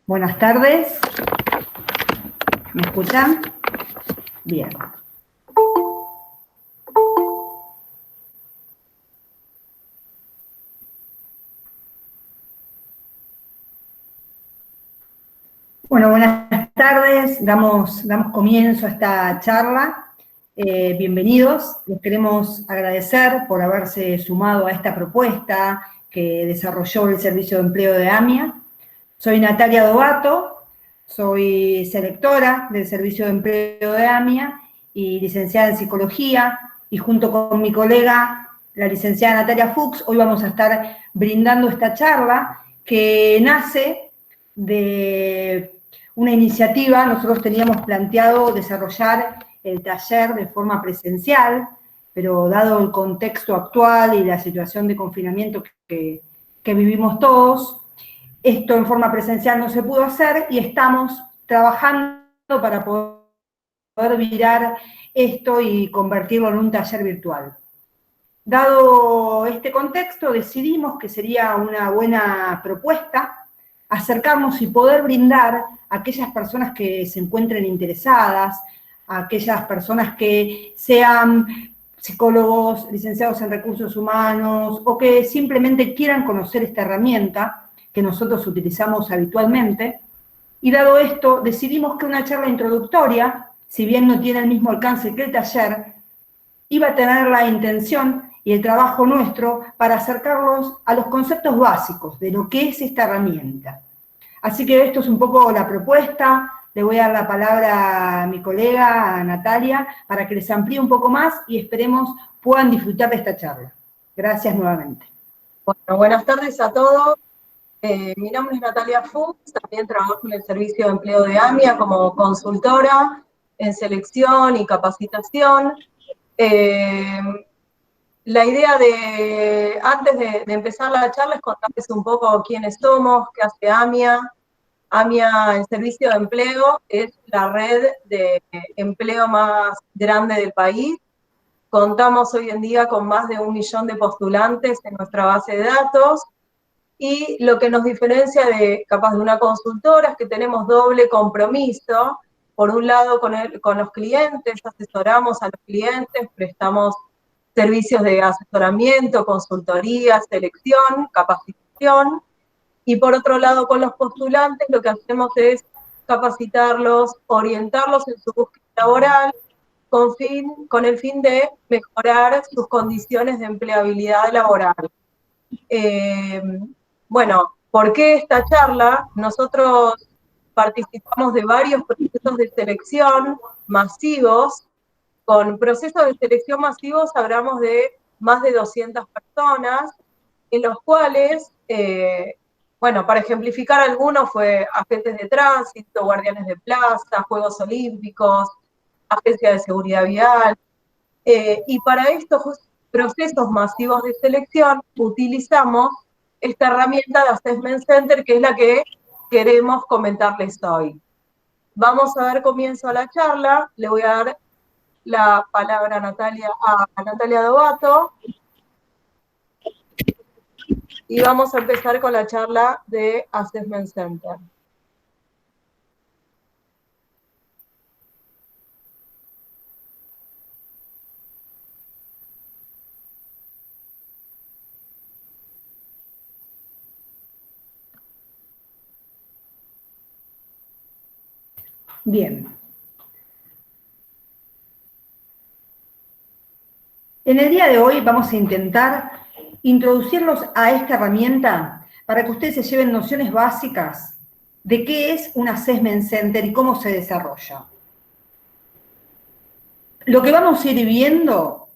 Buenas tardes. ¿Me escuchan? Bien. Bueno, buenas tardes. Damos comienzo a esta charla. Bienvenidos. Les queremos agradecer por haberse sumado a esta propuesta que desarrolló el Servicio de Empleo de AMIA. Soy Natalia Dovato, soy selectora del Servicio de Empleo de AMIA y licenciada en Psicología, y junto con mi colega, la licenciada Natalia Fuchs, hoy vamos a estar brindando esta charla que nace de una iniciativa. Nosotros teníamos planteado desarrollar el taller de forma presencial, pero dado el contexto actual y la situación de confinamiento que vivimos todos, esto en forma presencial no se pudo hacer y estamos trabajando para poder virar esto y convertirlo en un taller virtual. Dado este contexto, decidimos que sería una buena propuesta acercarnos y poder brindar a aquellas personas que se encuentren interesadas, a aquellas personas que sean psicólogos, licenciados en recursos humanos, o que simplemente quieran conocer esta herramienta que nosotros utilizamos habitualmente. Y dado esto, decidimos que una charla introductoria, si bien no tiene el mismo alcance que el taller, iba a tener la intención y el trabajo nuestro para acercarlos a los conceptos básicos de lo que es esta herramienta. Así que esto es un poco la propuesta. Le voy a dar la palabra a mi colega, a Natalia, para que les amplíe un poco más y esperemos puedan disfrutar de esta charla. Gracias nuevamente. Bueno, buenas tardes a todos. Mi nombre es Natalia Fuchs, también trabajo en el Servicio de Empleo de AMIA como consultora en selección y capacitación. La idea de, antes de empezar la charla, es contarles un poco quiénes somos, qué hace AMIA. AMIA, el Servicio de Empleo, es la red de empleo más grande del país. Contamos hoy en día con más de 1 millón de postulantes en nuestra base de datos. Y lo que nos diferencia de una consultora es que tenemos doble compromiso. Por un lado, con los clientes, asesoramos a los clientes, prestamos servicios de asesoramiento, consultoría, selección, capacitación. Y por otro lado, con los postulantes, lo que hacemos es capacitarlos, orientarlos en su búsqueda laboral, con el fin de mejorar sus condiciones de empleabilidad laboral. Bueno, ¿por qué esta charla? Nosotros participamos de varios procesos de selección masivos. Con procesos de selección masivos hablamos de más de 200 personas, en los cuales, bueno, para ejemplificar algunos, fue agentes de tránsito, guardianes de plaza, Juegos Olímpicos, Agencia de Seguridad Vial, y para estos procesos masivos de selección utilizamos esta herramienta de Assessment Center, que es la que queremos comentarles hoy. Vamos a dar comienzo a la charla. Le voy a dar la palabra a Natalia Dovato. Y vamos a empezar con la charla de Assessment Center. Bien. En el día de hoy vamos a intentar introducirlos a esta herramienta para que ustedes se lleven nociones básicas de qué es un Assessment Center y cómo se desarrolla. Lo que vamos a ir viendo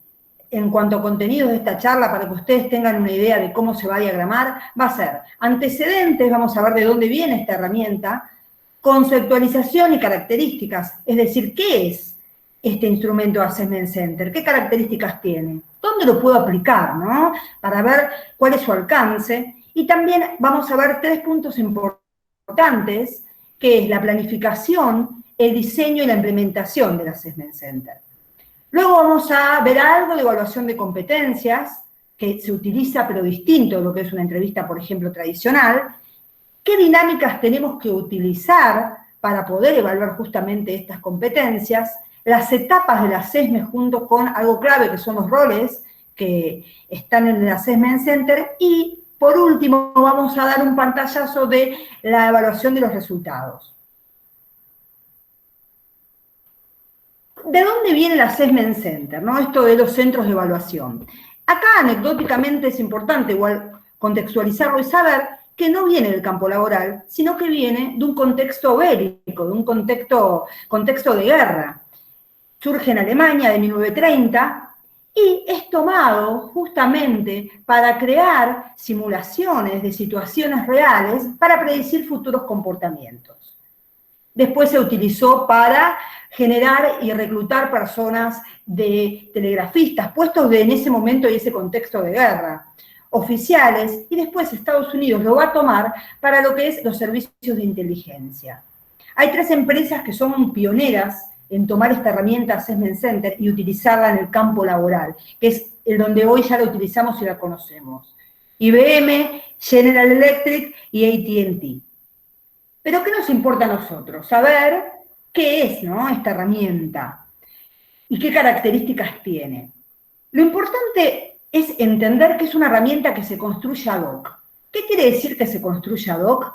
en cuanto a contenidos de esta charla, para que ustedes tengan una idea de cómo se va a diagramar, va a ser antecedentes, vamos a ver de dónde viene esta herramienta, conceptualización y características, es decir, ¿qué es este instrumento Assessment Center? ¿Qué características tiene? ¿Dónde lo puedo aplicar, no? Para ver cuál es su alcance. Y también vamos a ver 3 puntos importantes, que es la planificación, el diseño y la implementación del Assessment Center. Luego vamos a ver algo de evaluación de competencias, que se utiliza pero distinto de lo que es una entrevista, por ejemplo, tradicional, qué dinámicas tenemos que utilizar para poder evaluar justamente estas competencias, las etapas del assessment junto con algo clave que son los roles que están en el Assessment Center, y por último vamos a dar un pantallazo de la evaluación de los resultados. ¿De dónde viene el Assessment Center, ¿no? Esto de los centros de evaluación. Acá anecdóticamente es importante igual contextualizarlo y saber que no viene del campo laboral, sino que viene de un contexto bélico, de un contexto de guerra. Surge en Alemania de 1930 y es tomado justamente para crear simulaciones de situaciones reales para predecir futuros comportamientos. Después se utilizó para generar y reclutar personas de telegrafistas, puestos en ese momento y ese contexto de guerra, oficiales, y después Estados Unidos lo va a tomar para lo que es los servicios de inteligencia. Hay 3 empresas que son pioneras en tomar esta herramienta Assessment Center y utilizarla en el campo laboral, que es el donde hoy ya la utilizamos y la conocemos. IBM, General Electric y AT&T. Pero ¿qué nos importa a nosotros? Saber qué es, ¿no?, esta herramienta y qué características tiene. Lo importante es entender que es una herramienta que se construye ad hoc. ¿Qué quiere decir que se construye ad hoc?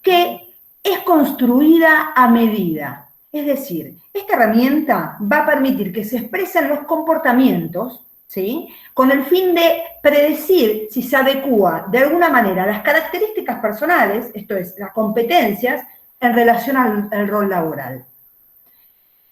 Que es construida a medida. Es decir, esta herramienta va a permitir que se expresen los comportamientos, ¿sí?, con el fin de predecir si se adecúa de alguna manera a las características personales, esto es, las competencias, en relación al rol laboral.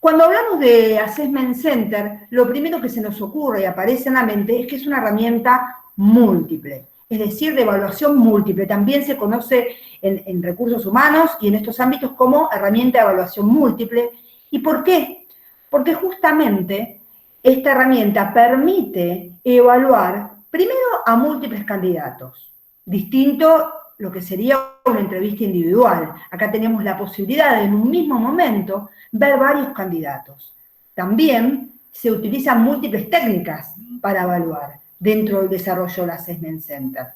Cuando hablamos de Assessment Center, lo primero que se nos ocurre y aparece en la mente es que es una herramienta múltiple, es decir, de evaluación múltiple. También se conoce en recursos humanos y en estos ámbitos como herramienta de evaluación múltiple. ¿Y por qué? Porque justamente esta herramienta permite evaluar primero a múltiples candidatos, distinto lo que sería una entrevista individual. Acá tenemos la posibilidad de en un mismo momento ver varios candidatos. También se utilizan múltiples técnicas para evaluar dentro del desarrollo del Assessment Center.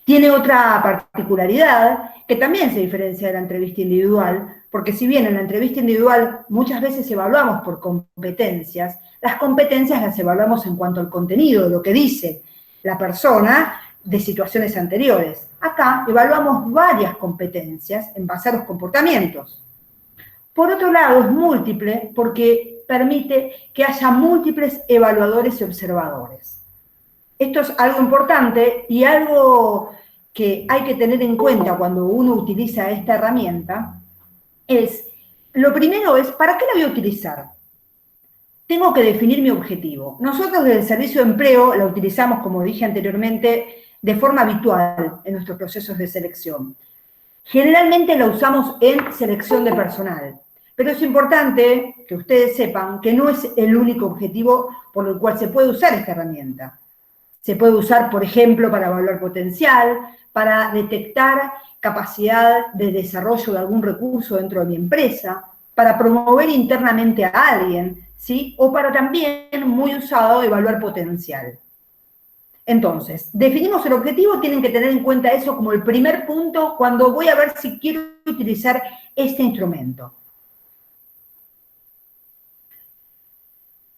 Tiene otra particularidad que también se diferencia de la entrevista individual, porque si bien en la entrevista individual muchas veces evaluamos por competencias, las competencias las evaluamos en cuanto al contenido, lo que dice la persona de situaciones anteriores. Acá evaluamos varias competencias en base a los comportamientos. Por otro lado, es múltiple porque permite que haya múltiples evaluadores y observadores. Esto es algo importante y algo que hay que tener en cuenta cuando uno utiliza esta herramienta es, lo primero es, ¿para qué la voy a utilizar? Tengo que definir mi objetivo. Nosotros desde el Servicio de Empleo la utilizamos, como dije anteriormente, de forma habitual en nuestros procesos de selección. Generalmente la usamos en selección de personal, pero es importante que ustedes sepan que no es el único objetivo por el cual se puede usar esta herramienta. Se puede usar, por ejemplo, para evaluar potencial, para detectar capacidad de desarrollo de algún recurso dentro de mi empresa, para promover internamente a alguien, ¿sí?, o para también, muy usado, evaluar potencial. Entonces, definimos el objetivo, tienen que tener en cuenta eso como el primer punto cuando voy a ver si quiero utilizar este instrumento.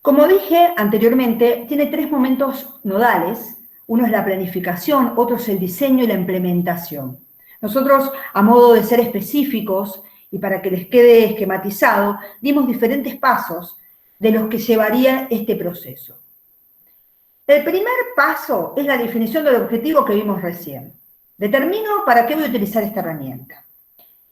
Como dije anteriormente, tiene 3 momentos nodales. Uno es la planificación, otro es el diseño y la implementación. Nosotros, a modo de ser específicos y para que les quede esquematizado, dimos diferentes pasos de los que llevaría este proceso. El primer paso es la definición del objetivo que vimos recién. Determino para qué voy a utilizar esta herramienta.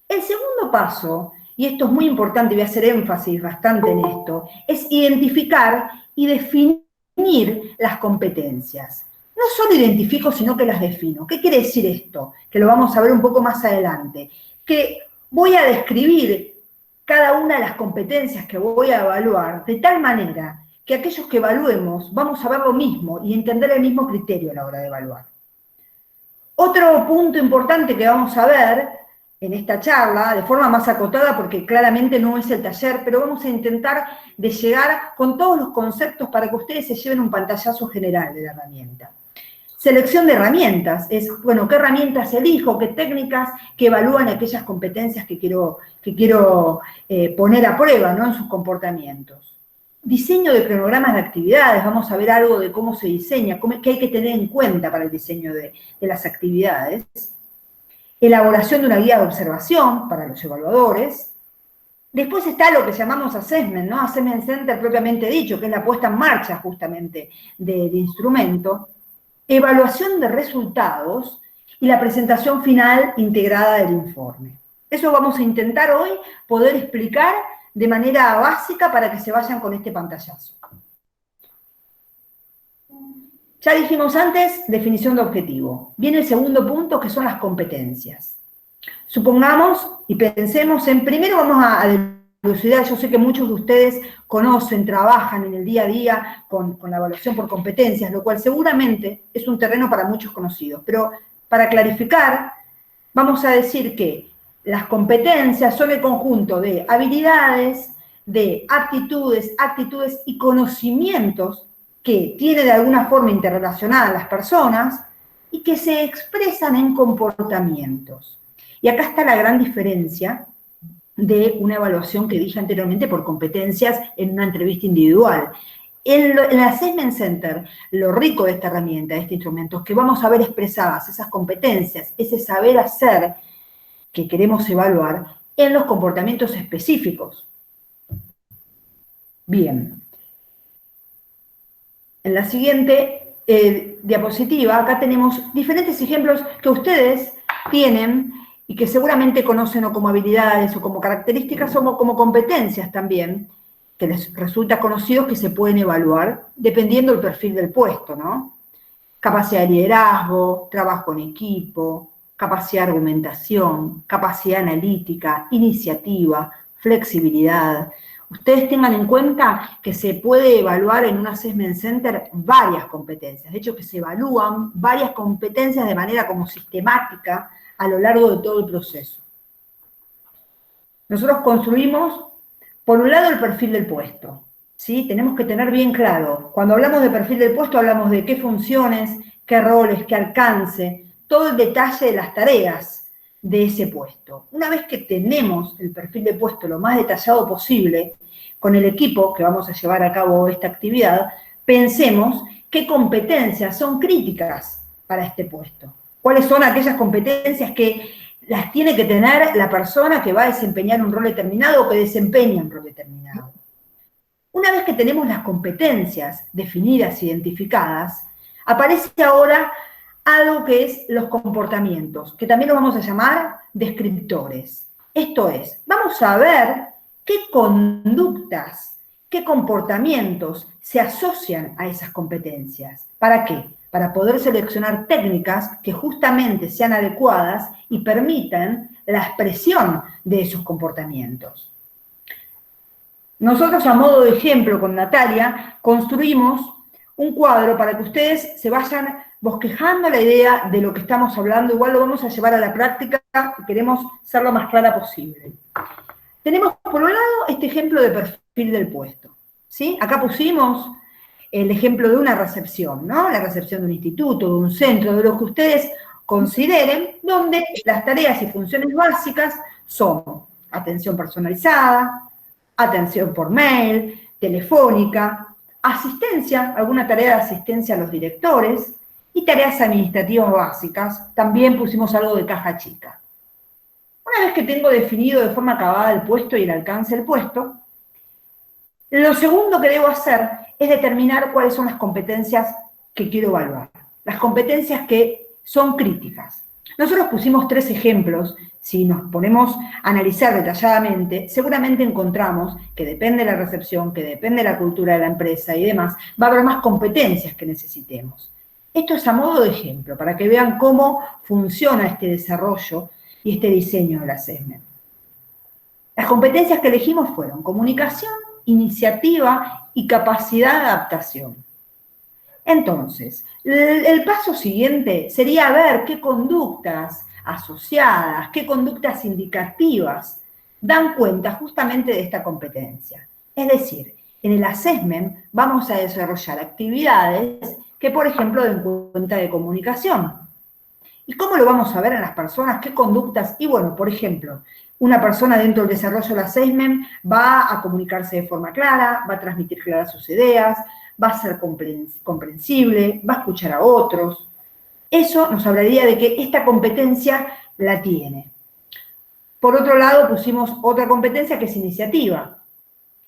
El segundo paso, y esto es muy importante y voy a hacer énfasis bastante en esto, es identificar y definir las competencias. No solo identifico, sino que las defino. ¿Qué quiere decir esto? Que lo vamos a ver un poco más adelante. Que voy a describir cada una de las competencias que voy a evaluar de tal manera que aquellos que evaluemos vamos a ver lo mismo y entender el mismo criterio a la hora de evaluar. Otro punto importante que vamos a ver en esta charla, de forma más acotada, porque claramente no es el taller, pero vamos a intentar de llegar con todos los conceptos para que ustedes se lleven un pantallazo general de la herramienta. Selección de herramientas, es, bueno, ¿qué herramientas elijo? ¿Qué técnicas que evalúan aquellas competencias que quiero poner a prueba, ¿no? En sus comportamientos. Diseño de cronogramas de actividades, vamos a ver algo de cómo se diseña, qué hay que tener en cuenta para el diseño de las actividades. Elaboración de una guía de observación para los evaluadores. Después está lo que llamamos assessment, ¿no? Assessment Center propiamente dicho, que es la puesta en marcha justamente de instrumento. Evaluación de resultados y la presentación final integrada del informe. Eso vamos a intentar hoy poder explicar de manera básica para que se vayan con este pantallazo. Ya dijimos antes, definición de objetivo. Viene el segundo punto, que son las competencias. Supongamos y pensemos en, primero vamos a dilucidar, yo sé que muchos de ustedes conocen, trabajan en el día a día con la evaluación por competencias, lo cual seguramente es un terreno para muchos conocidos. Pero para clarificar, vamos a decir que las competencias son el conjunto de habilidades, de aptitudes y conocimientos que tiene de alguna forma interrelacionadas las personas y que se expresan en comportamientos. Y acá está la gran diferencia de una evaluación que dije anteriormente por competencias en una entrevista individual. En el Assessment Center, lo rico de esta herramienta, de este instrumento, es que vamos a ver expresadas esas competencias, ese saber hacer que queremos evaluar en los comportamientos específicos. Bien. En la siguiente diapositiva, acá tenemos diferentes ejemplos que ustedes tienen y que seguramente conocen o como habilidades o como características o como competencias también, que les resulta conocidos que se pueden evaluar dependiendo del perfil del puesto, ¿no? Capacidad de liderazgo, trabajo en equipo, capacidad de argumentación, capacidad analítica, iniciativa, flexibilidad. Ustedes tengan en cuenta que se puede evaluar en un Assessment Center varias competencias, de hecho que se evalúan varias competencias de manera como sistemática a lo largo de todo el proceso. Nosotros construimos, por un lado, el perfil del puesto, ¿sí? Tenemos que tener bien claro, cuando hablamos de perfil del puesto hablamos de qué funciones, qué roles, qué alcance, todo el detalle de las tareas de ese puesto. Una vez que tenemos el perfil de puesto lo más detallado posible, con el equipo que vamos a llevar a cabo esta actividad, pensemos qué competencias son críticas para este puesto. ¿Cuáles son aquellas competencias que las tiene que tener la persona que va a desempeñar un rol determinado o que desempeña un rol determinado? Una vez que tenemos las competencias definidas, identificadas, aparece ahora algo que es los comportamientos, que también lo vamos a llamar descriptores. Esto es, vamos a ver qué conductas, qué comportamientos se asocian a esas competencias. ¿Para qué? Para poder seleccionar técnicas que justamente sean adecuadas y permitan la expresión de esos comportamientos. Nosotros, a modo de ejemplo, con Natalia, construimos un cuadro para que ustedes se vayan bosquejando la idea de lo que estamos hablando. Igual lo vamos a llevar a la práctica y queremos ser lo más clara posible. Tenemos, por un lado, este ejemplo de perfil del puesto, ¿sí? Acá pusimos el ejemplo de una recepción, ¿no? La recepción de un instituto, de un centro, de lo que ustedes consideren, donde las tareas y funciones básicas son atención personalizada, atención por mail, telefónica, asistencia, alguna tarea de asistencia a los directores y tareas administrativas básicas. También pusimos algo de caja chica. Una vez que tengo definido de forma acabada el puesto y el alcance del puesto, lo segundo que debo hacer es determinar cuáles son las competencias que quiero evaluar. Las competencias que son críticas. Nosotros pusimos 3 ejemplos. Si nos ponemos a analizar detalladamente, seguramente encontramos que depende de la recepción, que depende de la cultura de la empresa y demás, va a haber más competencias que necesitemos. Esto es a modo de ejemplo, para que vean cómo funciona este desarrollo y este diseño del assessment. Las competencias que elegimos fueron comunicación, iniciativa y capacidad de adaptación. Entonces, el paso siguiente sería ver qué conductas asociadas, qué conductas indicativas dan cuenta justamente de esta competencia. Es decir, en el assessment vamos a desarrollar actividades que, por ejemplo, den cuenta de comunicación. ¿Y cómo lo vamos a ver en las personas? ¿Qué conductas? Y bueno, por ejemplo, una persona dentro del desarrollo del assessment va a comunicarse de forma clara, va a transmitir claras sus ideas, va a ser comprensible, va a escuchar a otros. Eso nos hablaría de que esta competencia la tiene. Por otro lado, pusimos otra competencia que es iniciativa,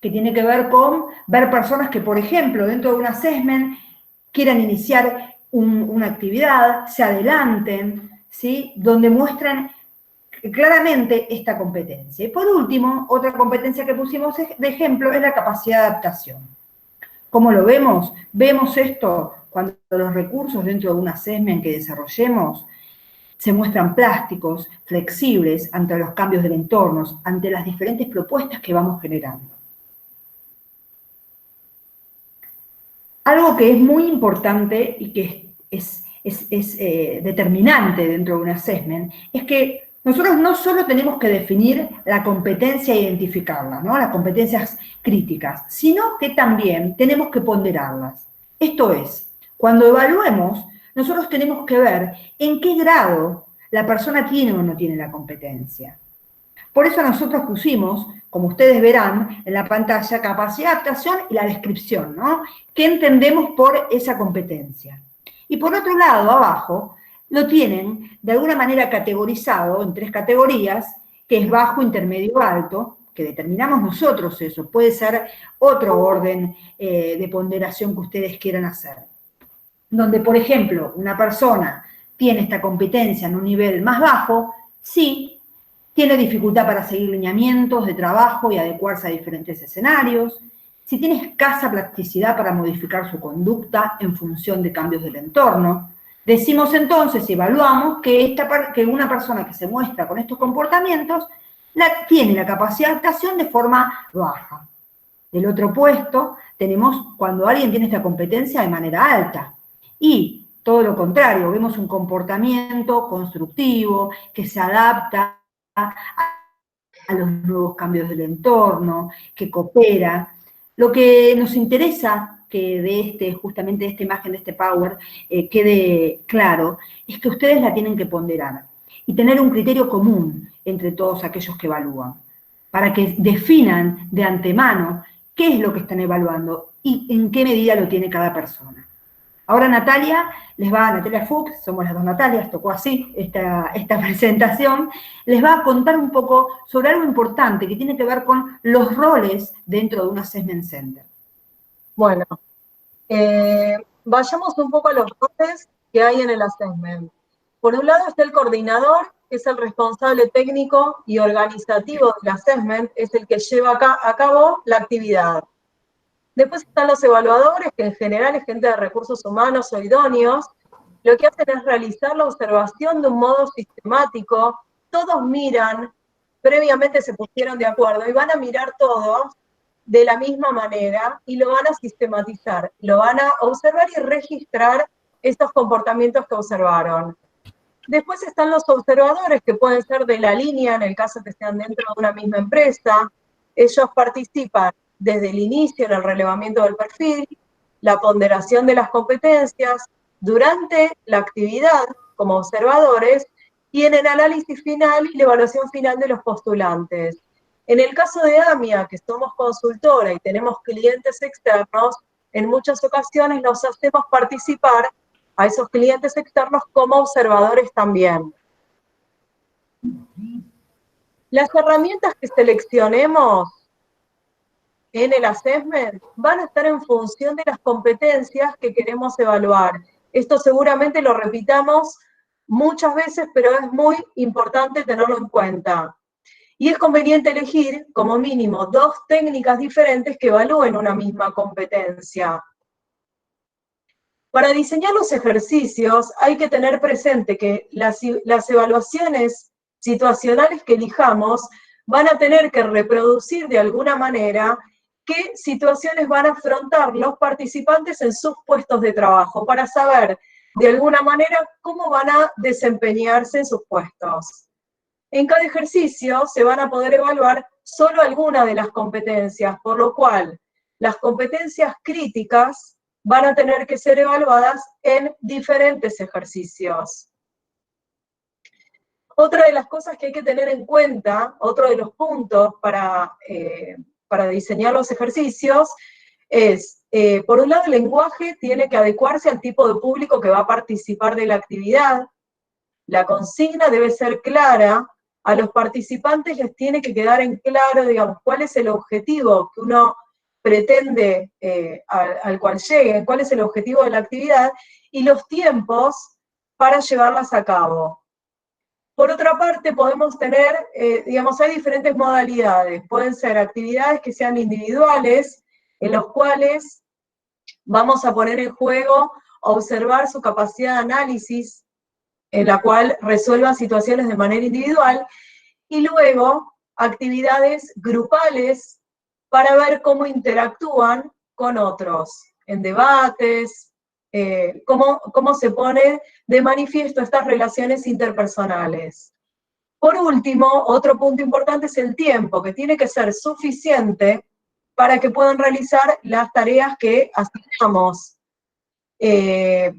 que tiene que ver con ver personas que, por ejemplo, dentro de un assessment quieran iniciar una actividad, se adelanten, ¿sí? Donde muestran claramente esta competencia. Y por último, otra competencia que pusimos de ejemplo es la capacidad de adaptación. ¿Cómo lo vemos? Vemos esto cuando los recursos dentro de un assessment que desarrollemos se muestran plásticos, flexibles ante los cambios del entorno, ante las diferentes propuestas que vamos generando. Algo que es muy importante y que es determinante dentro de un assessment es que nosotros no solo tenemos que definir la competencia e identificarla, ¿no? Las competencias críticas, sino que también tenemos que ponderarlas. Esto es, cuando evaluemos, nosotros tenemos que ver en qué grado la persona tiene o no tiene la competencia. Por eso nosotros pusimos, como ustedes verán en la pantalla, capacidad de adaptación y la descripción, ¿no? ¿Qué entendemos por esa competencia? Y por otro lado, abajo, lo tienen de alguna manera categorizado en 3 categorías, que es bajo, intermedio, alto, que determinamos nosotros eso, puede ser otro orden de ponderación que ustedes quieran hacer. Donde, por ejemplo, una persona tiene esta competencia en un nivel más bajo, sí, tiene dificultad para seguir lineamientos de trabajo y adecuarse a diferentes escenarios, si tiene escasa plasticidad para modificar su conducta en función de cambios del entorno. Decimos entonces, evaluamos que una persona que se muestra con estos comportamientos tiene la capacidad de adaptación de forma baja. Del otro puesto, tenemos cuando alguien tiene esta competencia de manera alta. Y todo lo contrario, vemos un comportamiento constructivo, que se adapta a los nuevos cambios del entorno, que coopera. Lo que nos interesa que justamente de esta imagen, de este Power, quede claro, es que ustedes la tienen que ponderar y tener un criterio común entre todos aquellos que evalúan, para que definan de antemano qué es lo que están evaluando y en qué medida lo tiene cada persona. Ahora Natalia Fuchs, somos las dos Natalias, tocó así esta presentación, les va a contar un poco sobre algo importante que tiene que ver con los roles dentro de un assessment center. Bueno, vayamos un poco a los roles que hay en el assessment. Por un lado está el coordinador, que es el responsable técnico y organizativo del assessment, es el que lleva a cabo la actividad. Después están los evaluadores, que en general es gente de recursos humanos o idóneos. Lo que hacen es realizar la observación de un modo sistemático. Todos miran, previamente se pusieron de acuerdo, y van a mirar todos de la misma manera y lo van a sistematizar. Lo van a observar y registrar estos comportamientos que observaron. Después están los observadores, que pueden ser de la línea, en el caso que sean dentro de una misma empresa. Ellos participan desde el inicio en el relevamiento del perfil, la ponderación de las competencias, durante la actividad como observadores, y en el análisis final y la evaluación final de los postulantes. En el caso de AMIA, que somos consultora y tenemos clientes externos, en muchas ocasiones los hacemos participar a esos clientes externos como observadores también. Las herramientas que seleccionemos en el assessment van a estar en función de las competencias que queremos evaluar. Esto seguramente lo repitamos muchas veces, pero es muy importante tenerlo en cuenta. Y es conveniente elegir, como mínimo, 2 técnicas diferentes que evalúen una misma competencia. Para diseñar los ejercicios hay que tener presente que las evaluaciones situacionales que elijamos van a tener que reproducir de alguna manera qué situaciones van a afrontar los participantes en sus puestos de trabajo, para saber de alguna manera cómo van a desempeñarse en sus puestos. En cada ejercicio se van a poder evaluar solo algunas de las competencias, por lo cual las competencias críticas van a tener que ser evaluadas en diferentes ejercicios. Otra de las cosas que hay que tener en cuenta, otro de los puntos para diseñar los ejercicios, es, por un lado, el lenguaje tiene que adecuarse al tipo de público que va a participar de la actividad. La consigna debe ser clara. A los participantes les tiene que quedar en claro, digamos, cuál es el objetivo que uno pretende, al cual llegue, cuál es el objetivo de la actividad, y los tiempos para llevarlas a cabo. Por otra parte, podemos tener, digamos, hay diferentes modalidades. Pueden ser actividades que sean individuales, en los cuales vamos a poner en juego, observar su capacidad de análisis, en la cual resuelvan situaciones de manera individual, y luego actividades grupales para ver cómo interactúan con otros, en debates, cómo se pone de manifiesto estas relaciones interpersonales. Por último, otro punto importante es el tiempo, que tiene que ser suficiente para que puedan realizar las tareas que asignamos. Hay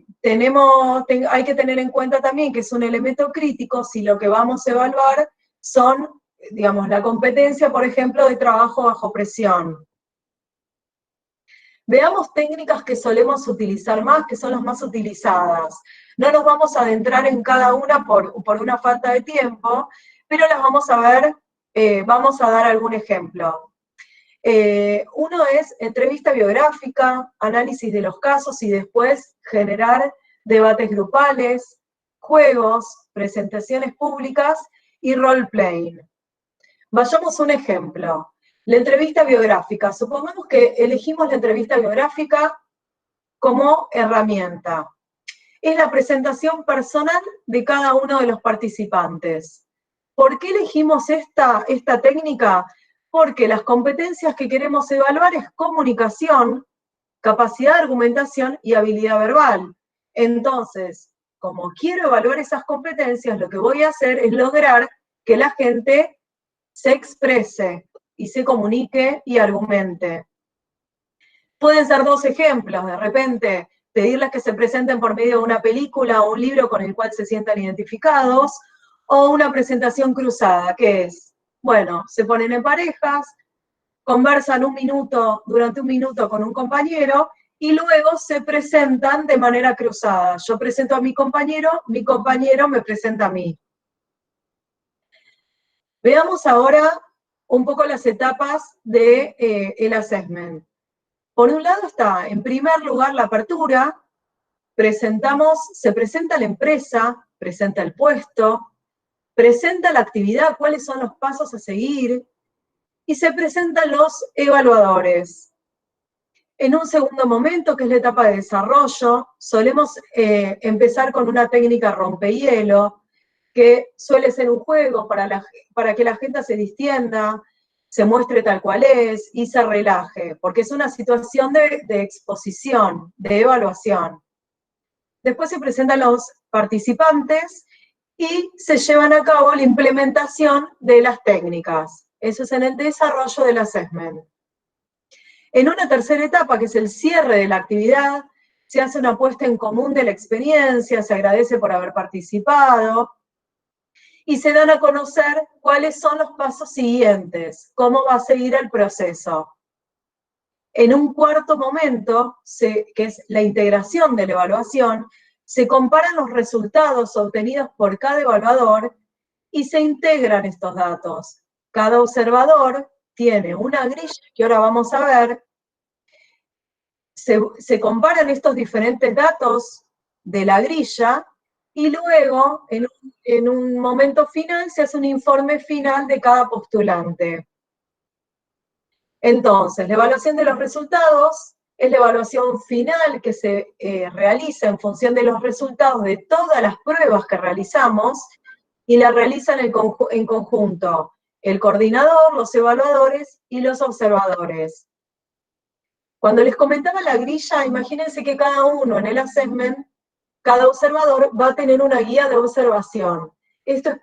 que tener en cuenta también que es un elemento crítico si lo que vamos a evaluar son, digamos, la competencia, por ejemplo, de trabajo bajo presión. Veamos técnicas que solemos utilizar más, que son las más utilizadas. No nos vamos a adentrar en cada una por una falta de tiempo, pero las vamos a ver, vamos a dar algún ejemplo. Uno es entrevista biográfica, análisis de los casos y después generar debates grupales, juegos, presentaciones públicas y role-playing. Vayamos a un ejemplo. La entrevista biográfica. Supongamos que elegimos la entrevista biográfica como herramienta. Es la presentación personal de cada uno de los participantes. ¿Por qué elegimos esta técnica? Porque las competencias que queremos evaluar es comunicación, capacidad de argumentación y habilidad verbal. Entonces, como quiero evaluar esas competencias, lo que voy a hacer es lograr que la gente se exprese y se comunique y argumente. Pueden ser dos ejemplos, de repente, pedirles que se presenten por medio de una película o un libro con el cual se sientan identificados, o una presentación cruzada, que es, bueno, se ponen en parejas, conversan durante un minuto con un compañero, y luego se presentan de manera cruzada. Yo presento a mi compañero me presenta a mí. Veamos ahora un poco las etapas del assessment. Por un lado está, en primer lugar, la apertura. Se presenta la empresa, presenta el puesto, presenta la actividad, cuáles son los pasos a seguir, y se presentan los evaluadores. En un segundo momento, que es la etapa de desarrollo, solemos empezar con una técnica rompehielo, que suele ser un juego para que la gente se distienda, se muestre tal cual es y se relaje, porque es una situación de exposición, de evaluación. Después se presentan los participantes y se llevan a cabo la implementación de las técnicas. Eso es en el desarrollo del assessment. En una tercera etapa, que es el cierre de la actividad, se hace una puesta en común de la experiencia, se agradece por haber participado, y se dan a conocer cuáles son los pasos siguientes, cómo va a seguir el proceso. En un cuarto momento, que es la integración de la evaluación, se comparan los resultados obtenidos por cada evaluador y se integran estos datos. Cada observador tiene una grilla que ahora vamos a ver. Se comparan estos diferentes datos de la grilla y luego, en un momento final, se hace un informe final de cada postulante. Entonces, la evaluación de los resultados es la evaluación final que se realiza en función de los resultados de todas las pruebas que realizamos, y la realizan en conjunto el coordinador, los evaluadores y los observadores. Cuando les comentaba la grilla, imagínense que cada uno en el assessment, cada observador va a tener una guía de observación. Esto es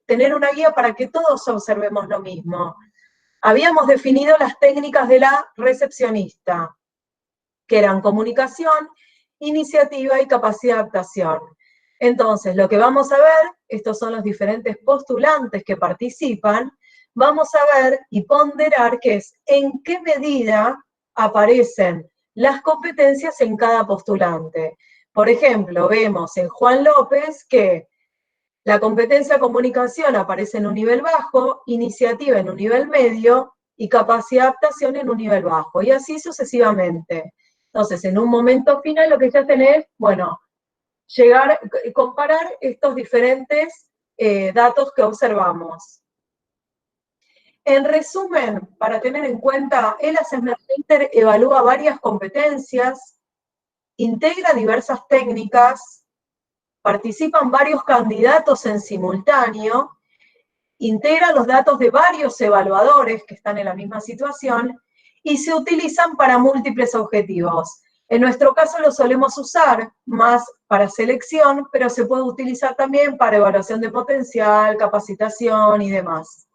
tener una guía para que todos observemos lo mismo. Habíamos definido las técnicas de la recepcionista, que eran comunicación, iniciativa y capacidad de adaptación. Entonces, lo que vamos a ver, estos son los diferentes postulantes que participan, vamos a ver y ponderar qué es en qué medida aparecen las competencias en cada postulante. Por ejemplo, vemos en Juan López que la competencia comunicación aparece en un nivel bajo, iniciativa en un nivel medio y capacidad de adaptación en un nivel bajo, y así sucesivamente. Entonces, en un momento final lo que se hacen es, bueno, comparar estos diferentes datos que observamos. En resumen, para tener en cuenta, el Assessment Center evalúa varias competencias, integra diversas técnicas, participan varios candidatos en simultáneo, integra los datos de varios evaluadores que están en la misma situación y se utilizan para múltiples objetivos. En nuestro caso lo solemos usar más para selección, pero se puede utilizar también para evaluación de potencial, capacitación y demás.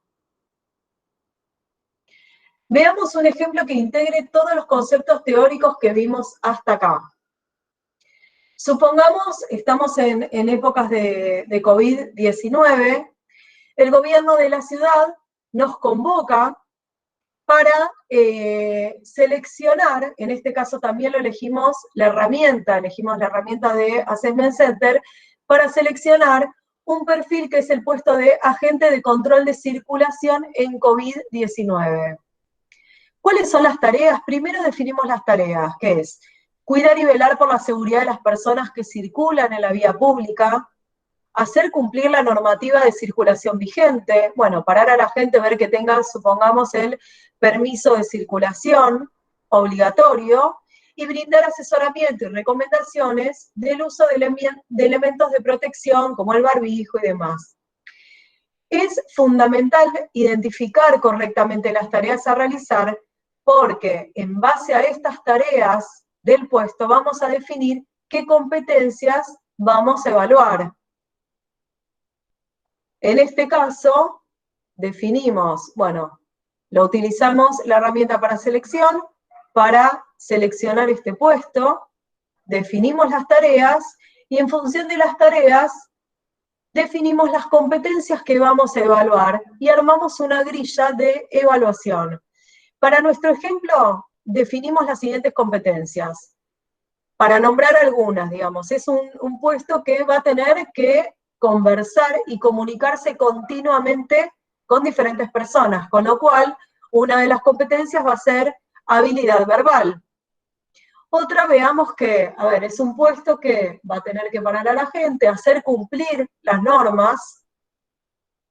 Veamos un ejemplo que integre todos los conceptos teóricos que vimos hasta acá. Supongamos, estamos en épocas de COVID-19, el gobierno de la ciudad nos convoca para seleccionar, en este caso también elegimos la herramienta de Assessment Center, para seleccionar un perfil que es el puesto de agente de control de circulación en COVID-19. ¿Cuáles son las tareas? Primero definimos las tareas, que es cuidar y velar por la seguridad de las personas que circulan en la vía pública, hacer cumplir la normativa de circulación vigente, bueno, parar a la gente, ver que tenga, supongamos, el permiso de circulación obligatorio, y brindar asesoramiento y recomendaciones del uso de elementos de protección, como el barbijo y demás. Es fundamental identificar correctamente las tareas a realizar, porque en base a estas tareas del puesto vamos a definir qué competencias vamos a evaluar. En este caso, definimos, bueno, lo utilizamos la herramienta para selección, para seleccionar este puesto, definimos las tareas, y en función de las tareas, definimos las competencias que vamos a evaluar, y armamos una grilla de evaluación. Para nuestro ejemplo, definimos las siguientes competencias. Para nombrar algunas, digamos, es un puesto que va a tener que conversar y comunicarse continuamente con diferentes personas, con lo cual una de las competencias va a ser habilidad verbal. Otra, veamos que, a ver, es un puesto que va a tener que parar a la gente, hacer cumplir las normas,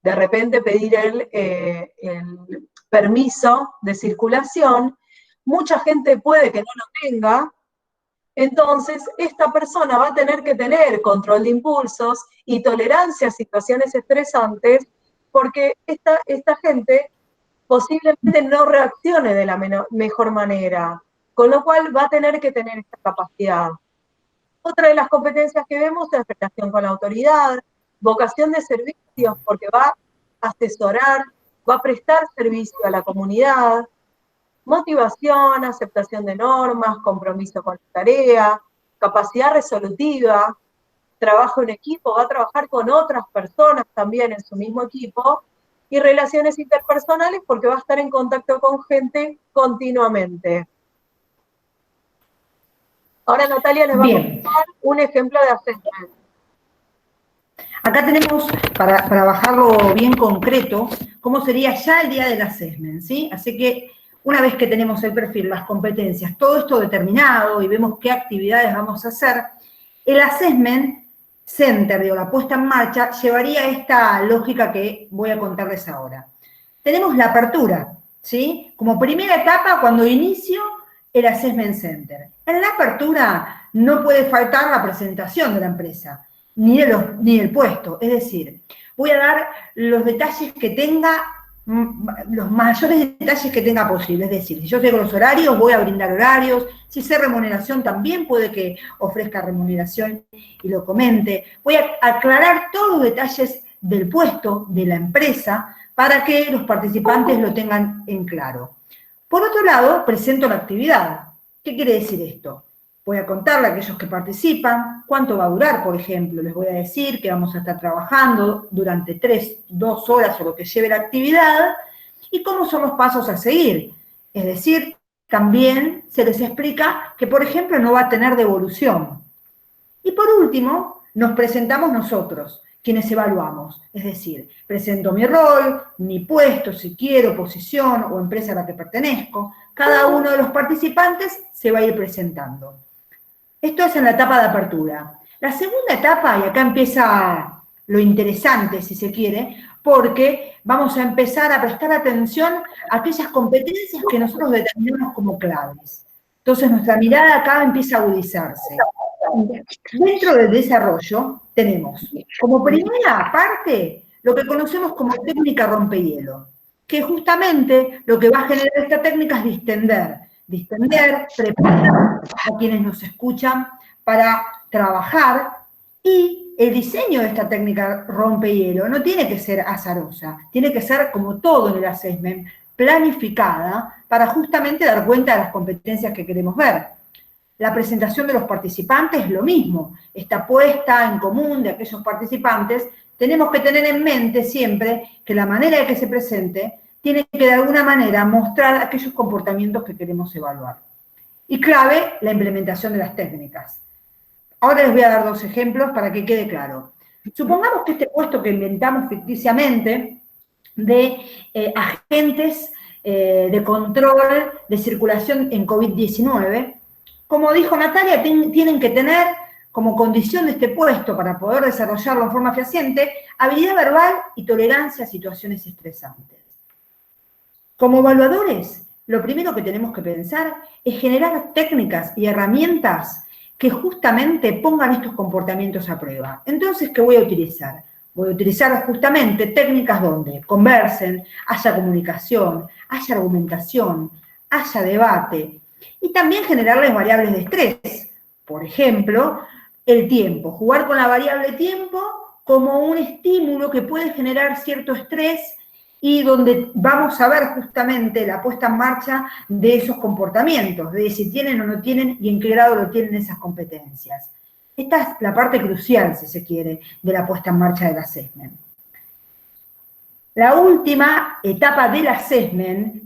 de repente pedir el permiso de circulación. Mucha gente puede que no lo tenga, entonces esta persona va a tener que tener control de impulsos y tolerancia a situaciones estresantes, porque esta gente posiblemente no reaccione de la mejor manera, con lo cual va a tener que tener esta capacidad. Otra de las competencias que vemos es relación con la autoridad, vocación de servicios, porque va a asesorar, va a prestar servicio a la comunidad, motivación, aceptación de normas, compromiso con la tarea, capacidad resolutiva, trabajo en equipo, va a trabajar con otras personas también en su mismo equipo, y relaciones interpersonales porque va a estar en contacto con gente continuamente. Ahora Natalia les va a mostrar un ejemplo de assessment. Acá tenemos, para bajarlo bien concreto, cómo sería ya el día del assessment, ¿sí? Así que una vez que tenemos el perfil, las competencias, todo esto determinado y vemos qué actividades vamos a hacer, el Assessment Center, digo, la puesta en marcha, llevaría esta lógica que voy a contarles ahora. Tenemos la apertura, ¿sí? Como primera etapa, cuando inicio el Assessment Center. En la apertura no puede faltar la presentación de la empresa, ni del puesto. Es decir, voy a dar los detalles que tenga, los mayores detalles que tenga posible. Es decir, si yo tengo los horarios, voy a brindar horarios. Si sé remuneración, también puede que ofrezca remuneración y lo comente. Voy a aclarar todos los detalles del puesto, de la empresa, para que los participantes lo tengan en claro. Por otro lado, presento la actividad. ¿Qué quiere decir esto? Voy a contarle a aquellos que participan cuánto va a durar, por ejemplo. Les voy a decir que vamos a estar trabajando durante 2 horas o lo que lleve la actividad y cómo son los pasos a seguir. Es decir, también se les explica que, por ejemplo, no va a tener devolución. Y por último, nos presentamos nosotros, quienes evaluamos. Es decir, presento mi rol, mi puesto, si quiero, posición o empresa a la que pertenezco. Cada uno de los participantes se va a ir presentando. Esto es en la etapa de apertura. La segunda etapa, y acá empieza lo interesante, si se quiere, porque vamos a empezar a prestar atención a aquellas competencias que nosotros determinamos como claves. Entonces nuestra mirada acá empieza a agudizarse. Dentro del desarrollo tenemos como primera parte lo que conocemos como técnica rompehielo, que justamente lo que va a generar esta técnica es distender, preparar a quienes nos escuchan para trabajar, y el diseño de esta técnica rompehielo no tiene que ser azarosa, tiene que ser, como todo en el assessment, planificada para justamente dar cuenta de las competencias que queremos ver. La presentación de los participantes es lo mismo, esta puesta en común de aquellos participantes. Tenemos que tener en mente siempre que la manera de que se presente tiene que de alguna manera mostrar aquellos comportamientos que queremos evaluar. Y clave, la implementación de las técnicas. Ahora les voy a dar 2 ejemplos para que quede claro. Supongamos que este puesto que inventamos ficticiamente de agentes de control de circulación en COVID-19, como dijo Natalia, tienen que tener como condición de este puesto para poder desarrollarlo en forma fehaciente, habilidad verbal y tolerancia a situaciones estresantes. Como evaluadores, lo primero que tenemos que pensar es generar técnicas y herramientas que justamente pongan estos comportamientos a prueba. Entonces, ¿qué voy a utilizar? Voy a utilizar justamente técnicas donde conversen, haya comunicación, haya argumentación, haya debate, y también generarles variables de estrés. Por ejemplo, el tiempo. Jugar con la variable tiempo como un estímulo que puede generar cierto estrés y donde vamos a ver justamente la puesta en marcha de esos comportamientos, de si tienen o no tienen y en qué grado lo tienen esas competencias. Esta es la parte crucial, si se quiere, de la puesta en marcha del assessment. La última etapa del assessment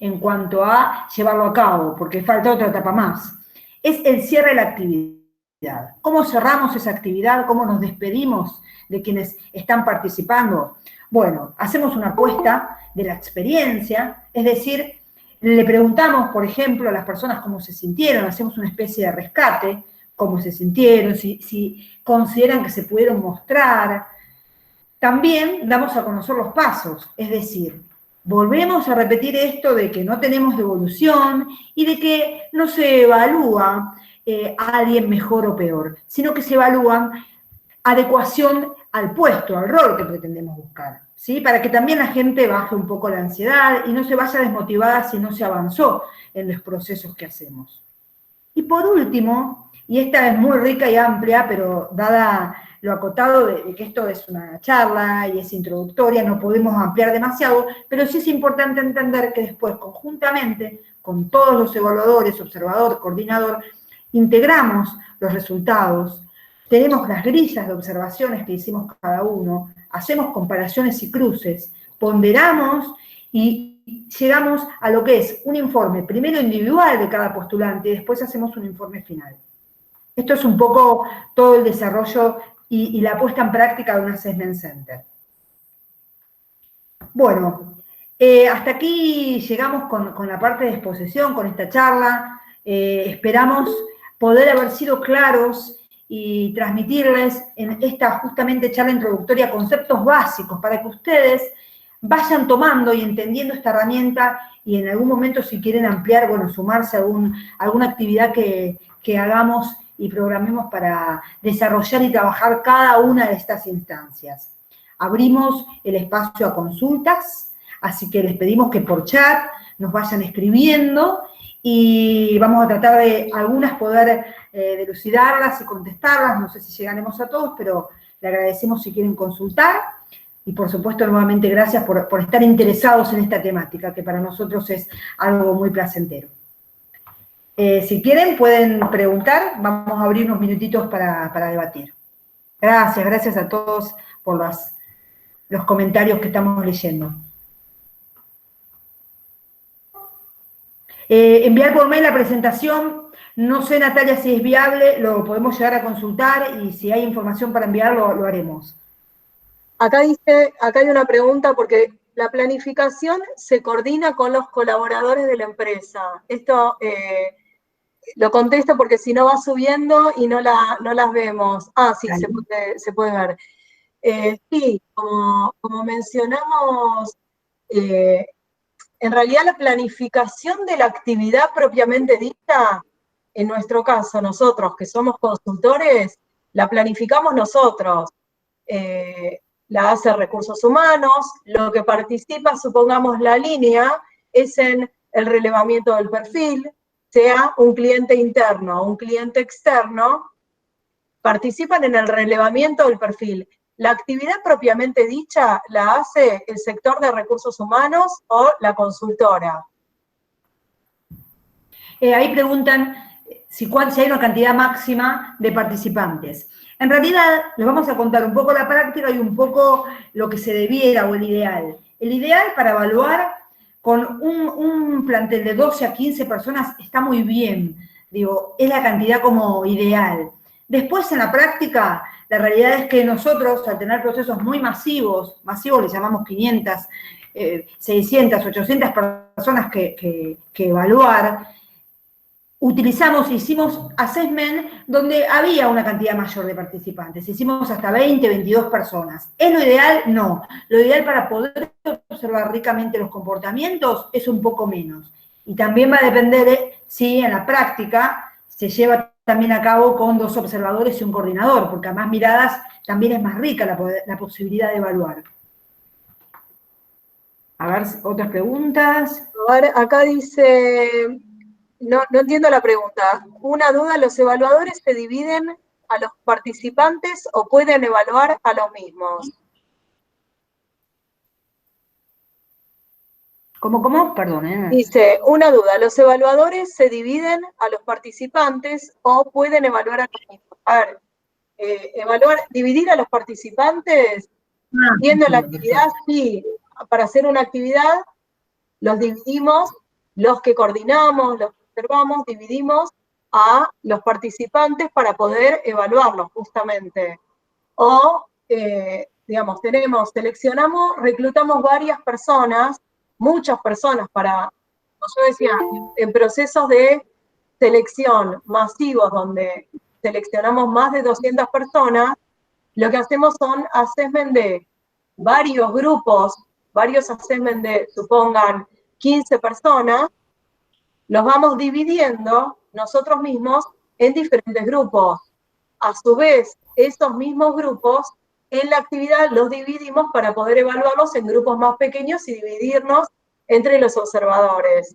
en cuanto a llevarlo a cabo, porque falta otra etapa más, es el cierre de la actividad. ¿Cómo cerramos esa actividad? ¿Cómo nos despedimos de quienes están participando? Bueno, hacemos una apuesta de la experiencia, es decir, le preguntamos, por ejemplo, a las personas cómo se sintieron, hacemos una especie de rescate, cómo se sintieron, si consideran que se pudieron mostrar. También damos a conocer los pasos, es decir, volvemos a repetir esto de que no tenemos devolución y de que no se evalúa a alguien mejor o peor, sino que se evalúan adecuación al puesto, al rol que pretendemos buscar, ¿sí? Para que también la gente baje un poco la ansiedad y no se vaya desmotivada si no se avanzó en los procesos que hacemos. Y por último, y esta es muy rica y amplia, pero dada lo acotado de que esto es una charla y es introductoria, no podemos ampliar demasiado, pero sí es importante entender que después, conjuntamente con todos los evaluadores, observador, coordinador, integramos los resultados, tenemos las grillas de observaciones que hicimos cada uno, hacemos comparaciones y cruces, ponderamos y llegamos a lo que es un informe, primero individual de cada postulante y después hacemos un informe final. Esto es un poco todo el desarrollo y la puesta en práctica de un Assessment Center. Bueno, hasta aquí llegamos con la parte de exposición, con esta charla. Esperamos poder haber sido claros y transmitirles en esta justamente charla introductoria conceptos básicos para que ustedes vayan tomando y entendiendo esta herramienta y en algún momento si quieren ampliar, bueno, sumarse a alguna actividad que hagamos y programemos para desarrollar y trabajar cada una de estas instancias. Abrimos el espacio a consultas, así que les pedimos que por chat nos vayan escribiendo y vamos a tratar de algunas poder dilucidarlas y contestarlas, no sé si llegaremos a todos, pero le agradecemos si quieren consultar y por supuesto nuevamente gracias por estar interesados en esta temática, que para nosotros es algo muy placentero. Si quieren, pueden preguntar. Vamos a abrir unos minutitos para debatir. Gracias a todos por los comentarios que estamos leyendo. Enviar por mail la presentación. No sé, Natalia, si es viable, lo podemos llegar a consultar y si hay información para enviarlo, lo haremos. Acá hay una pregunta porque la planificación se coordina con los colaboradores de la empresa. Esto lo contesto porque si no va subiendo y no las vemos. Ah, sí, se puede ver. Sí, como mencionamos, en realidad la planificación de la actividad propiamente dicha, en nuestro caso, nosotros que somos consultores, la planificamos nosotros. La hace Recursos Humanos, lo que participa, supongamos, la línea, es en el relevamiento del perfil, sea un cliente interno o un cliente externo, participan en el relevamiento del perfil. La actividad propiamente dicha la hace el sector de Recursos Humanos o la consultora. Ahí preguntan si hay una cantidad máxima de participantes. En realidad, les vamos a contar un poco la práctica y un poco lo que se debiera o el ideal. El ideal para evaluar con un plantel de 12 a 15 personas está muy bien. Digo, es la cantidad como ideal. Después, en la práctica, la realidad es que nosotros, al tener procesos muy masivos les llamamos 500, 600, 800 personas que evaluar, hicimos assessment donde había una cantidad mayor de participantes. Hicimos hasta 20, 22 personas. ¿Es lo ideal? No. Lo ideal para poder observar ricamente los comportamientos es un poco menos. Y también va a depender de si en la práctica se lleva también a cabo con 2 observadores y un coordinador, porque a más miradas también es más rica la posibilidad de evaluar. A ver, otras preguntas. A ver, acá dice... No entiendo la pregunta. Una duda, ¿los evaluadores se dividen a los participantes o pueden evaluar a los mismos? ¿Cómo? Perdón. Dice, una duda, ¿los evaluadores se dividen a los participantes o pueden evaluar a los mismos? A ver, dividir a los participantes, viendo la actividad, sí, para hacer una actividad los dividimos, los que coordinamos, los que observamos, dividimos a los participantes para poder evaluarlos justamente. O, digamos, seleccionamos, reclutamos varias personas, muchas personas para, como yo decía, en procesos de selección masivos donde seleccionamos más de 200 personas, lo que hacemos son assessment de varios grupos, varios assessment de, supongan, 15 personas, los vamos dividiendo nosotros mismos en diferentes grupos. A su vez, esos mismos grupos, en la actividad los dividimos para poder evaluarlos en grupos más pequeños y dividirnos entre los observadores.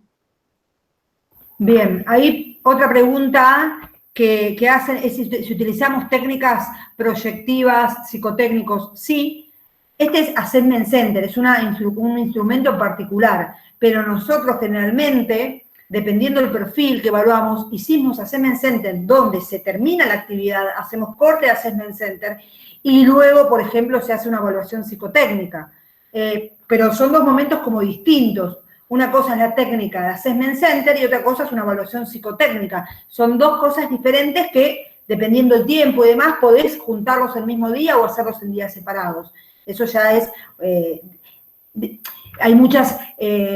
Bien, ahí otra pregunta que hacen es si utilizamos técnicas proyectivas, psicotécnicos. Sí, este es Assessment Center, es un instrumento particular, pero nosotros generalmente, dependiendo del perfil que evaluamos, hicimos Assessment Center donde se termina la actividad, hacemos corte de Assessment Center y luego, por ejemplo, se hace una evaluación psicotécnica. Pero son 2 momentos como distintos. Una cosa es la técnica de Assessment Center y otra cosa es una evaluación psicotécnica. Son 2 cosas diferentes que, dependiendo del tiempo y demás, podés juntarlos el mismo día o hacerlos en días separados. Eso ya es... hay muchas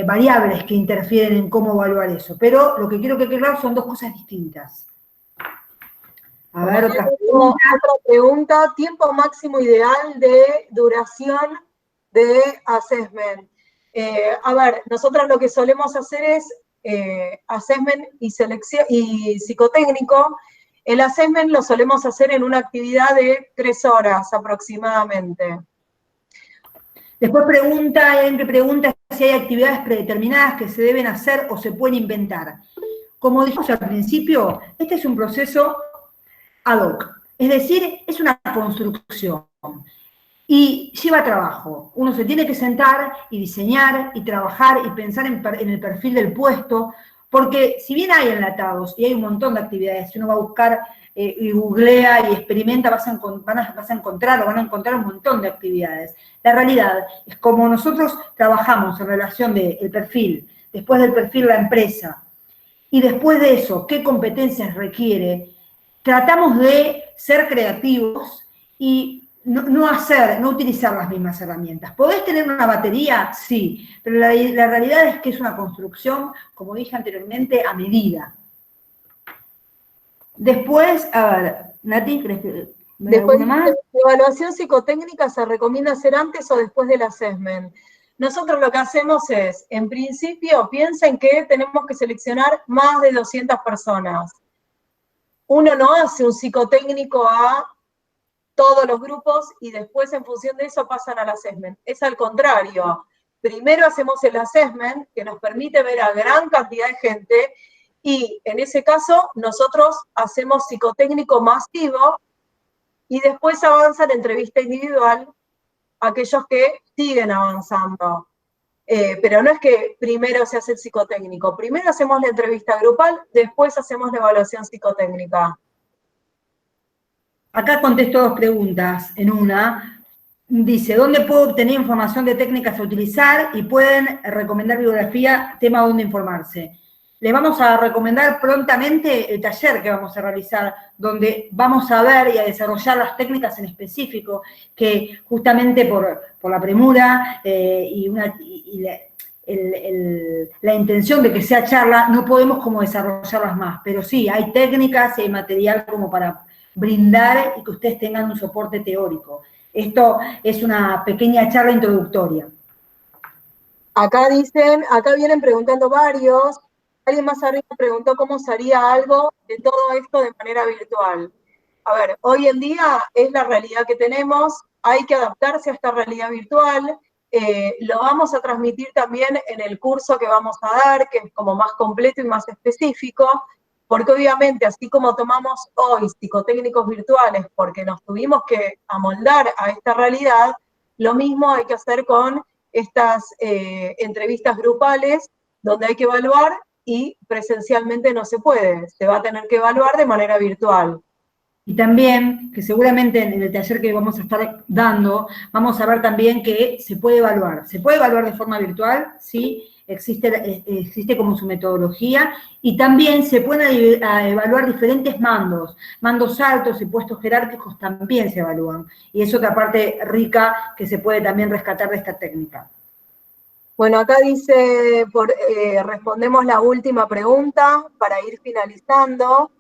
variables que interfieren en cómo evaluar eso, pero lo que quiero que quede claro son 2 cosas distintas. A ver, otra pregunta. ¿Tiempo máximo ideal de duración de assessment? A ver, nosotros lo que solemos hacer es assessment y selección y psicotécnico. El assessment lo solemos hacer en una actividad de 3 horas aproximadamente. Después alguien que pregunta si hay actividades predeterminadas que se deben hacer o se pueden inventar. Como dijimos al principio, este es un proceso ad hoc, es decir, es una construcción. Y lleva trabajo. Uno se tiene que sentar y diseñar y trabajar y pensar en el perfil del puesto, Porque si bien hay enlatados y hay un montón de actividades, si uno va a buscar y googlea y experimenta, vas a encontrar o van a encontrar un montón de actividades. La realidad es como nosotros trabajamos en relación del perfil, después del perfil la empresa, y después de eso, qué competencias requiere, tratamos de ser creativos y no utilizar las mismas herramientas. ¿Podés tener una batería? Sí, pero la realidad es que es una construcción, como dije anteriormente, a medida. Después, a ver, Nati, ¿crees que me da alguna más? ¿La evaluación psicotécnica se recomienda hacer antes o después del assessment? Nosotros lo que hacemos es, en principio, piensen que tenemos que seleccionar más de 200 personas. Uno no hace un psicotécnico a todos los grupos y después en función de eso pasan al assessment. Es al contrario. Primero hacemos el assessment, que nos permite ver a gran cantidad de gente, y en ese caso nosotros hacemos psicotécnico masivo y después avanza la entrevista individual aquellos que siguen avanzando. Pero no es que primero se hace el psicotécnico, primero hacemos la entrevista grupal, después hacemos la evaluación psicotécnica. Acá contesto dos preguntas en una. Dice, ¿dónde puedo obtener información de técnicas a utilizar? Y pueden recomendar bibliografía, tema donde informarse. Les vamos a recomendar prontamente el taller que vamos a realizar, donde vamos a ver y a desarrollar las técnicas en específico, que justamente por la premura la intención de que sea charla, no podemos como desarrollarlas más. Pero sí, hay técnicas y hay material como para brindar y que ustedes tengan un soporte teórico. Esto es una pequeña charla introductoria. Acá vienen preguntando varios. Alguien más arriba preguntó cómo se haría algo de todo esto de manera virtual. A ver, hoy en día es la realidad que tenemos, hay que adaptarse a esta realidad virtual. Lo vamos a transmitir también en el curso que vamos a dar, que es como más completo y más específico, porque obviamente así como tomamos hoy psicotécnicos virtuales porque nos tuvimos que amoldar a esta realidad, lo mismo hay que hacer con estas entrevistas grupales donde hay que evaluar y presencialmente no se puede, se va a tener que evaluar de manera virtual. Y también, que seguramente en el taller que vamos a estar dando, vamos a ver también que se puede evaluar. Se puede evaluar de forma virtual, sí, existe como su metodología, y también se pueden evaluar diferentes mandos altos y puestos jerárquicos también se evalúan. Y es otra parte rica que se puede también rescatar de esta técnica. Bueno, acá dice, respondemos la última pregunta para ir finalizando.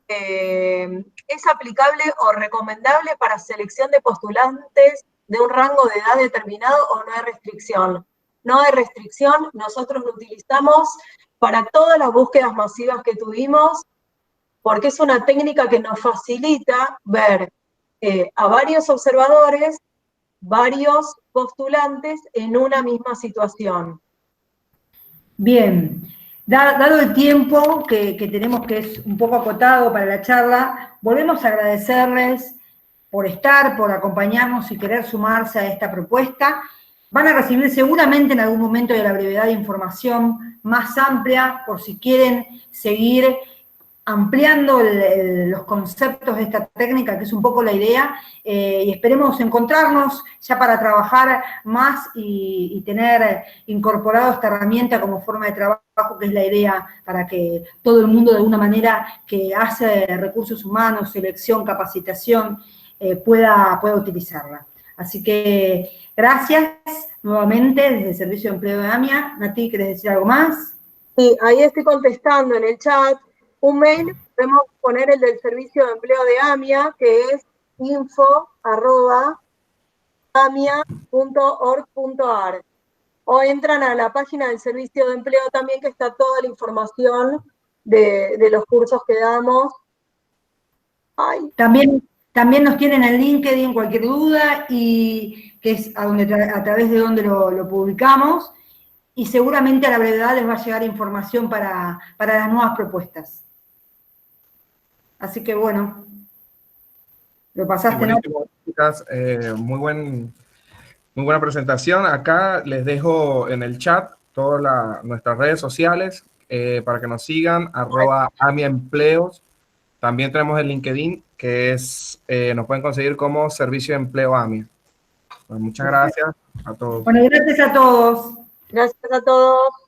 ¿Es aplicable o recomendable para selección de postulantes de un rango de edad determinado o no hay restricción? No hay restricción, nosotros lo utilizamos para todas las búsquedas masivas que tuvimos, porque es una técnica que nos facilita ver a varios observadores, varios postulantes en una misma situación. Bien, dado el tiempo que tenemos, que es un poco acotado para la charla, volvemos a agradecerles por estar, por acompañarnos y querer sumarse a esta propuesta. Van a recibir seguramente en algún momento de la brevedad de información más amplia, por si quieren seguir ampliando los conceptos de esta técnica, que es un poco la idea, y esperemos encontrarnos ya para trabajar más y tener incorporado esta herramienta como forma de trabajo, que es la idea para que todo el mundo de alguna manera que hace recursos humanos, selección, capacitación, pueda utilizarla. Así que gracias nuevamente desde el Servicio de Empleo de AMIA. Nati, ¿querés decir algo más? Sí, ahí estoy contestando en el chat. Un mail, podemos poner el del Servicio de Empleo de AMIA, que es info@amia.org.ar. O entran a la página del Servicio de Empleo también, que está toda la información de los cursos que damos. Ay. También nos tienen en LinkedIn cualquier duda, y que es a través de donde lo publicamos, y seguramente a la brevedad les va a llegar información para las nuevas propuestas. Así que bueno, lo pasaste, ¿no? Chicas, muy buena presentación. Acá les dejo en el chat todas nuestras redes sociales. para que nos sigan, @AmiaEmpleos. También tenemos el LinkedIn, que es, nos pueden conseguir como Servicio de Empleo AMIA. Pues muchas gracias a todos. Bueno, gracias a todos. Gracias a todos.